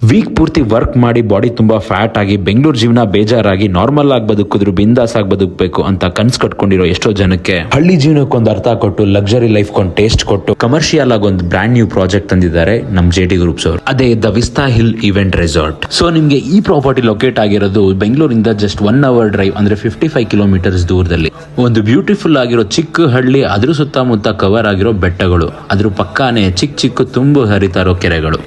Weak ಪೂರ್ತಿ work ಮಾಡಿ body ತುಂಬಾ ಫ್ಯಾಟ್ ಆಗಿ ಬೆಂಗಳೂರು ಜೀವನ ಬೇಜಾರಾಗಿ ನಾರ್ಮಲ್ ಆಗಿ ಬದುಕಿದ್ರು ಬಿಂದಾಸ್ ಆಗಿ ಬದುಕಬೇಕು ಅಂತ ಕನ್ಸ್ ಕಟ್ಕೊಂಡಿರೋ ಎಷ್ಟೋ ಜನಕ್ಕೆ ಹಳ್ಳಿ ಜೀವನಕ್ಕೊಂದು ಅರ್ಥ ಕೊಟ್ಟು ಲಕ್ಸರಿ ಲೈಫ್ ಕೊಂದು ಟೇಸ್ಟ್ ಕೊಟ್ಟು ಕಮರ್ಷಿಯಲ್ ಆಗಿ ಒಂದು ಬ್ರಾಂಡ್ ನ್ಯೂ ಪ್ರಾಜೆಕ್ಟ್ ತಂದಿದ್ದಾರೆ ನಮ್ ಜೆಟಿ ಗ್ರೂಪ್ಸ್ ಅವರು. ಅದೇ the Vista hill event resort. So ನಿಮ್ಗೆ ಈ ಪ್ರಾಪರ್ಟಿ ಲೊಕೇಟ್ ಆಗಿರೋದು ಬೆಂಗಳೂರಿಂದ ಜಸ್ಟ್ 1 hour ಡ್ರೈವ್ ಅಂದ್ರೆ 55 ಕಿಲೋಮೀಟರ್ಸ್ ದೂರದಲ್ಲಿ. ಒಂದು ಬ್ಯೂಟಿಫುಲ್ ಆಗಿರೋ ಚಿಕ್ಕ ಹಳ್ಳಿ, ಅದ್ರ ಸುತ್ತಮುತ್ತ ಕವರ್ ಆಗಿರೋ ಬೆಟ್ಟಗಳು, ಅದ್ರ ಪಕ್ಕಾನೆ ಚಿಕ್ಕ ಚಿಕ್ಕ ತುಂಬು ಹರಿತಾ ಇರೋ ಕೆರೆಗಳು.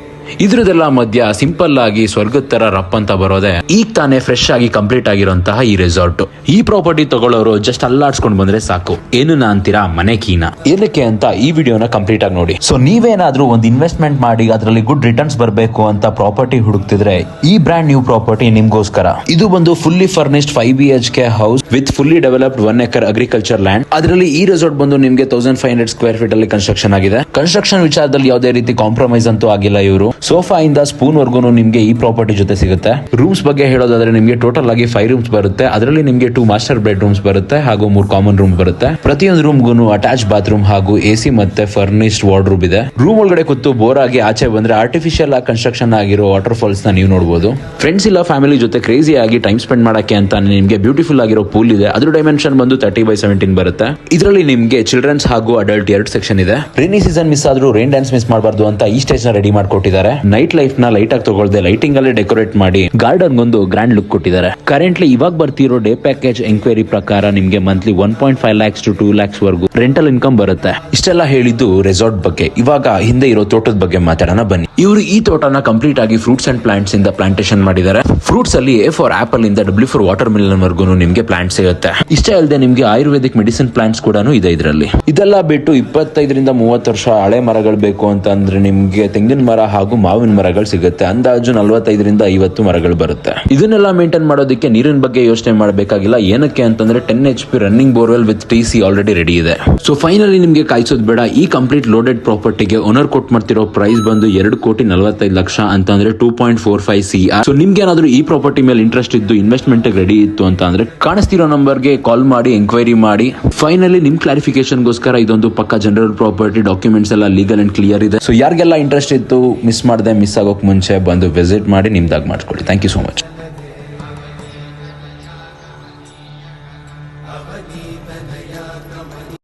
ಇದ್ರದೆಲ್ಲ ಮಧ್ಯ ಸಿಂಪಲ್ ಆಗಿ ಸ್ವರ್ಗದ ತರ ರಪ್ ಅಂತ ಬರೋದೆ ಈಗ ತಾನೇ ಫ್ರೆಶ್ ಆಗಿ ಕಂಪ್ಲೀಟ್ ಆಗಿರೋಂತಹ ಈ ರೆಸಾರ್ಟ್. ಈ ಪ್ರಾಪರ್ಟಿ ತಗೊಳ್ಳೋರು ಜಸ್ಟ್ ಅಲ್ಲಾಡ್ಸ್ಕೊಂಡ್ ಬಂದ್ರೆ ಸಾಕು, ಏನು ಅಂತೀರಾ ಮನೆ ಕೀನಾ ಏನಕ್ಕೆ ಅಂತ ಈ ವಿಡಿಯೋನ ಕಂಪ್ಲೀಟ್ ಆಗಿ ನೋಡಿ. ಸೊ ನೀವೇನಾದ್ರೂ ಒಂದು ಇನ್ವೆಸ್ಟ್ಮೆಂಟ್ ಮಾಡಿ ಅದರಲ್ಲಿ ಗುಡ್ ರಿಟರ್ನ್ಸ್ ಬರಬೇಕು ಅಂತ ಪ್ರಾಪರ್ಟಿ ಹುಡುಕ್ತಿದ್ರೆ ಈ ಬ್ರ್ಯಾಂಡ್ ನ್ಯೂ ಪ್ರಾಪರ್ಟಿ ನಿಮ್ಗೋಸ್ಕರ. ಇದು ಬಂದು fully furnished 5 BHK house with fully developed 1 acre agriculture land. ಅದರಲ್ಲಿ ಈ ರೆಸಾರ್ಟ್ ಬಂದು ನಿಮ್ಗೆ 1500 ಸ್ಕ್ವೇರ್ ಫೀಟ್ ಅಲ್ಲಿ ಕನ್ಸ್ಟ್ರಕ್ಷನ್ ಆಗಿದೆ. ಕನ್ಸ್ಟ್ರಕ್ಷನ್ ವಿಚಾರದಲ್ಲಿ ಯಾವುದೇ ರೀತಿ ಕಾಂಪ್ರಮೈಸ್ ಅಂತೂ ಆಗಿಲ್ಲ ಇವರು. ಸೋಫಾ ಇಂದ ಸ್ಪೂನ್ ವರ್ಗು ನಿಮ್ಗೆ ಈ ಪ್ರಾಪರ್ಟಿ ಜೊತೆ ಸಿಗುತ್ತೆ. ರೂಮ್ಸ್ ಬಗ್ಗೆ ಹೇಳೋದಾದ್ರೆ ನಿಮ್ಗೆ ಟೋಟಲ್ ಆಗಿ 5 ರೂಮ್ಸ್ ಬರುತ್ತೆ. ಅದರಲ್ಲಿ ನಿಮ್ಗೆ 2 ಮಾಸ್ಟರ್ ಬೆಡ್ ರೂಮ್ಸ್ ಬರುತ್ತೆ ಹಾಗೂ 3 ಕಾಮನ್ ರೂಮ್ ಬರುತ್ತೆ. ಪ್ರತಿಯೊಂದು ರೂಮ್ಗೂ ಅಟ್ಯಾಚ್ ಬಾತ್ರೂಮ್ ಹಾಗೂ AC ಮತ್ತೆ ಫರ್ನಿಶ್ಡ್ ವಾರ್ಡ್ರೋಬ್ ಇದೆ. ರೂಮ್ ಒಳಗಡೆ ಕೂತು ಬೋರ್ ಆಗಿ ಆಚೆ ಬಂದ್ರೆ ಆರ್ಟಿಫಿಷಿಯಲ್ ಆಗಿ ಕನ್ಸ್ಟ್ರಕ್ಷನ್ ಆಗಿರೋ ವಾಟರ್ ಫಾಲ್ಸ್ ನ ನೀವು ನೋಡಬಹುದು. ಫ್ರೆಂಡ್ಸ್ ಇಲ್ಲ ಫ್ಯಾಮಿಲಿ ಜೊತೆ ಕ್ರೇಜಿ ಆಗಿ ಟೈಮ್ ಸ್ಪೆಂಡ್ ಮಾಡಕ್ಕೆ ಅಂತ ನಿಮ್ಗೆ ಬ್ಯೂಟಿಫುಲ್ ಆಗಿರೋ ಪೂಲ್ ಇದೆ. ಅದ್ರ ಡೈಮೆನ್ಷನ್ ಬಂದು 30x17 ಬರುತ್ತೆ. ಇದರಲ್ಲಿ ನಿಮ್ಗೆ ಚಿಲ್ಡ್ರನ್ಸ್ ಹಾಗೂ ಅಡಲ್ಟ್ 2 ಸೆಕ್ಷನ್ ಇದೆ. ರೈನಿ ಸೀಸನ್ ಮಿಸ್ ಆದ್ರೂ ರೈನ್ ಡ್ಯಾನ್ಸ್ ಮಿಸ್ ಮಾಡಬಾರ್ದು ಅಂತ ಈ ಸ್ಟೇಜ್ ನ ರೆಡಿ ಮಾಡ್ಕೊಟ್ಟಿದ್ದಾರೆ. ನೈಟ್ ಲೈಫ್ ನ ಲೈಟ್ ಆಗಿ ತಗೊಳ್ದೆ ಲೈಟಿಂಗ್ ಅಲ್ಲೇ ಡೆಕೋರೇಟ್ ಮಾಡಿ ಗಾರ್ಡನ್ ಒಂದು ಗ್ರ್ಯಾಂಡ್ ಲುಕ್ ಕೊಟ್ಟಿದ್ದಾರೆ. ಕರೆಂಟ್ಲಿ ಇವಾಗ ಬರ್ತಿರೋ ಡೇ ಪ್ಯಾಕೇಜ್ ಎಂಕ್ವೈರಿ ಪ್ರಕಾರ ನಿಮ್ಗೆ ಮಂತ್ಲಿ 1.5 lakhs to 2 lakhs ವರೆಗೂ ರೆಂಟಲ್ ಇನ್ಕಮ್ ಬರುತ್ತೆ. ಇಷ್ಟೆಲ್ಲ ಹೇಳಿದ್ದು ರೆಸಾರ್ಟ್ ಬಗ್ಗೆ. ಇವಾಗ ಹಿಂದೆ ಇರೋ ತೋಟದ ಬಗ್ಗೆ ಮಾತಾಡೋಣ ಬನ್ನಿ. ಇವರು ಈ ತೋಟನ ಕಂಪ್ಲೀಟ್ ಆಗಿ ಫ್ರೂಟ್ಸ್ ಅಂಡ್ ಪ್ಲಾಂಟ್ಸ್ ಇಂದ ಪ್ಲಾಂಟೇಶನ್ ಮಾಡಿದ್ದಾರೆ. ಫ್ರೂಟ್ಸ್ ಅಲ್ಲಿ A for ಆಪಲ್ ಇಂದ W for ವಾಟರ್ ಮಿಲನ್ ವರ್ಗು ನಿಮ್ಗೆ ಪ್ಲಾಂಟ್ ಸಿಗುತ್ತೆ. ಇಷ್ಟೇ ಅಲ್ಲದೆ ನಿಮ್ಗೆ ಆಯುರ್ವೇದಿಕ್ ಮೆಡಿಸಿನ್ ಪ್ಲಾಂಟ್ಸ್ ಕೂಡ ಇದೆ ಇದರಲ್ಲಿ. ಇದೆಲ್ಲ ಬಿಟ್ಟು 25 ರಿಂದ 30 ವರ್ಷ ಹಳೆ ಮರಗಳು ಬೇಕು ಅಂತ ಅಂದ್ರೆ ನಿಮ್ಗೆ ತೆಂಗಿನ ಮರ ಹಾಗೂ ಮಾವಿನ ಮರಗಳು ಸಿಗುತ್ತೆ. ಅಂದಾಜು 45 ರಿಂದ 50 ಮರಗಳು ಬರುತ್ತೆ. ಇದನ್ನೆಲ್ಲ ಮೇಂಟೈನ್ ಮಾಡೋದಕ್ಕೆ ನೀರಿನ ಬಗ್ಗೆ ಯೋಚನೆ ಮಾಡಬೇಕಾಗಿಲ್ಲ. ಏನಕ್ಕೆ ಅಂತಂದ್ರೆ 10 HP running borewell with TC already ready ಇದೆ. ಸೊ ಫೈನಲಿ ನಿಮ್ಗೆ ಕಾಯಿಸೋದು ಬೇಡ. ಈ ಕಂಪ್ಲೀಟ್ ಲೋಡೆಡ್ ಪ್ರಾಪರ್ಟಿಗೆ ಓನರ್ ಕೊಟ್ ಮಾಡ್ತಿರೋ ಪ್ರೈಸ್ ಬಂದು 2,45,00,000 ಅಂತಂದ್ರೆ 2.45 CR. ಸೊ ನಿಮ್ಗೆ ಏನಾದ್ರು ಈ ಪ್ರಾಪರ್ಟಿ ಮೇಲೆ ಇಂಟ್ರೆಸ್ಟ್ ಇದ್ದು ಇನ್ವೆಸ್ಟ್ಮೆಂಟ್ ರೆಡಿ ಇತ್ತು ಅಂತ ಅಂದ್ರೆ ಕಾಣಿಸ್ತಿರೋ ನಂಬರ್ಗೆ ಕಾಲ್ ಮಾಡಿ ಎಂಕ್ವೈರಿ ಮಾಡಿ. ಫೈನಲಿ ನಿಮ್ ಕ್ಲಾರಿಫಿಕೇಶನ್ ಗೋಸ್ಕರ ಇದೊಂದು ಪಕ್ಕ ಜನರಲ್ ಪ್ರಾಪರ್ಟಿ, ಡಾಕ್ಯುಮೆಂಟ್ಸ್ ಎಲ್ಲ ಲೀಗಲ್ ಅಂಡ್ ಕ್ಲಿಯರ್ ಇದೆ. ಸೊ ಯಾರಿಗೆಲ್ಲ ಇಂಟ್ರೆಸ್ಟ್ ಇತ್ತು ಮಿಸ್ ಆಗಕ್ಕೆ ಮುಂಚೆ ಬಂದು ವಿಸಿಟ್ ಮಾಡಿ ನಿಮ್ದಾಗ ಮಾಡ್ಕೊಳ್ಳಿ. Thank you so much.